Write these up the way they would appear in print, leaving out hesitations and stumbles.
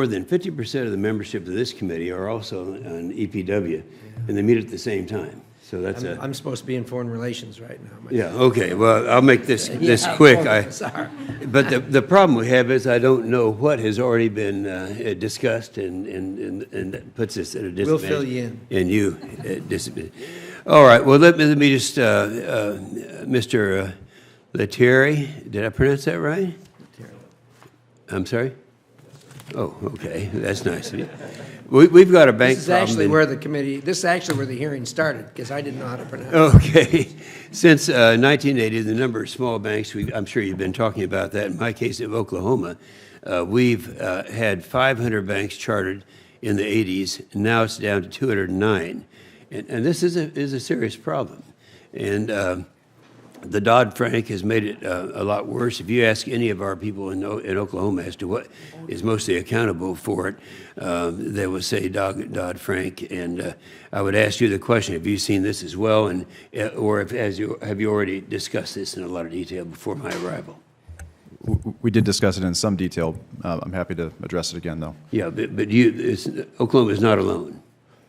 more than 50% of the membership of this committee are also on EPW, and they meet at the same time. So that's I'm supposed to be in foreign relations right now. Yeah, okay, well, I'll make this quick. But the problem we have is I don't know what has already been discussed, and puts us at a disadvantage. We'll fill you in. And you at disadvantage. All right, well, let me just, Mr. Lettieri, did I pronounce that right? I'm sorry? Oh, okay, that's nice of you. We've got a bank This is problem. actually where the committee, this is actually where the hearing started, because I didn't know how to pronounce it. Okay. Since 1980, the number of small banks, I'm sure you've been talking about that. In my case of Oklahoma, we've had 500 banks chartered in the 80s, and now it's down to 209. And this is a serious problem. And the Dodd-Frank has made it a lot worse. If you ask any of our people in Oklahoma as to what is mostly accountable for it, they will say Dodd-Frank. And I would ask you the question: have you seen this as well, and or have you already discussed this in a lot of detail before my arrival? We did discuss it in some detail. I'm happy to address it again, though. Yeah, but Oklahoma is not alone.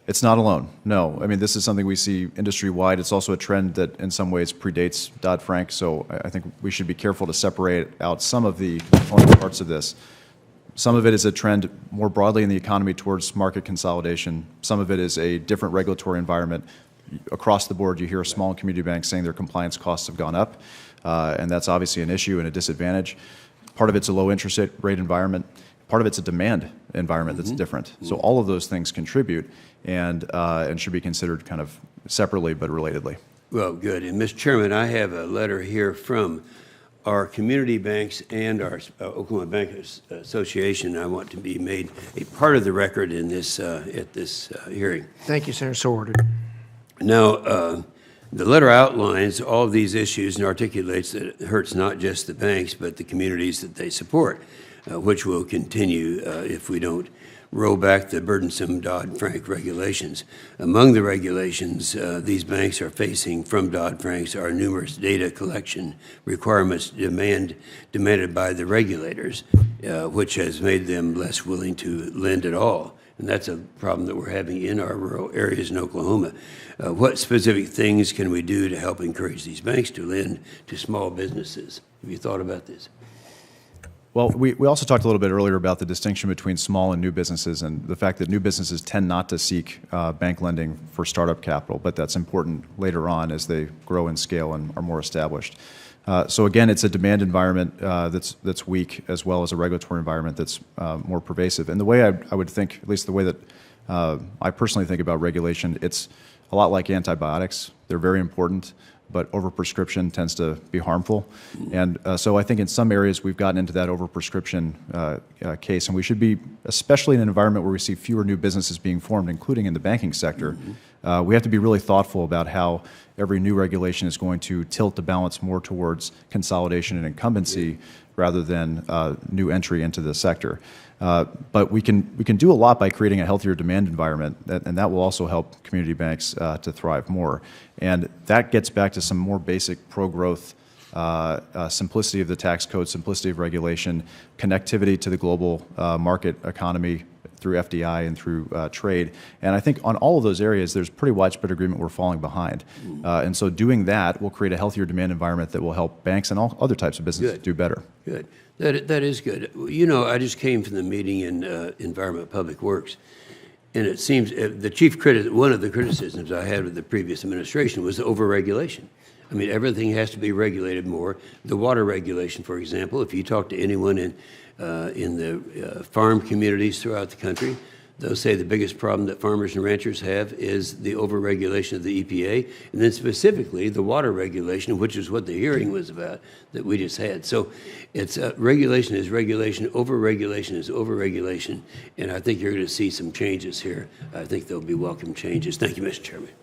It's not alone, no. I mean, this is something we see industry-wide. It's also a trend that in some ways predates Dodd-Frank, so I think we should be careful to separate out some of the component parts of this. Some of it is a trend more broadly in the economy towards market consolidation. Some of it is a different regulatory environment. Across the board, you hear small and community banks saying their compliance costs have gone up, and that's obviously an issue and a disadvantage. Part of it's a low interest rate environment. Part of it's a demand environment that's different. So all of those things contribute and should be considered kind of separately but relatedly. Well, good. And Mr. Chairman, I have a letter here from our community banks and our Oklahoma Bank Association. I want to be made a part of the record in this at this hearing. Thank you, Senator. So ordered. Now, the letter outlines all of these issues and articulates that it hurts not just the banks but the communities that they support, which will continue if we don't roll back the burdensome Dodd-Frank regulations. Among the regulations these banks are facing from Dodd-Frank's are numerous data collection requirements demanded by the regulators, which has made them less willing to lend at all. And that's a problem that we're having in our rural areas in Oklahoma. What specific things can we do to help encourage these banks to lend to small businesses? Have you thought about this? Well, we also talked a little bit earlier about the distinction between small and new businesses and the fact that new businesses tend not to seek bank lending for startup capital, but that's important later on as they grow in scale and are more established. So again, it's a demand environment that's weak, as well as a regulatory environment that's more pervasive. And the way I would think, at least the way that I personally think about regulation, it's a lot like antibiotics. They're very important, but overprescription tends to be harmful. And so I think in some areas we've gotten into that overprescription case, and we should be, especially in an environment where we see fewer new businesses being formed, including in the banking sector, we have to be really thoughtful about how every new regulation is going to tilt the balance more towards consolidation and incumbency rather than new entry into the sector. But we can do a lot by creating a healthier demand environment, and that will also help community banks to thrive more. And that gets back to some more basic pro-growth, simplicity of the tax code, simplicity of regulation, connectivity to the global market economy through FDI and through trade. And I think on all of those areas, there's pretty widespread agreement we're falling behind. And so doing that will create a healthier demand environment that will help banks and all other types of businesses do better. Good. That is good. You know, I just came from the meeting in Environment Public Works, and it seems one of the criticisms I had with the previous administration was the overregulation. I mean, everything has to be regulated more. The water regulation, for example, if you talk to anyone in the farm communities throughout the country, they'll say the biggest problem that farmers and ranchers have is the overregulation of the EPA, and then specifically the water regulation, which is what the hearing was about that we just had. So it's regulation is regulation, overregulation is overregulation, and I think you're going to see some changes here. I think there'll be welcome changes. Thank you, Mr. Chairman.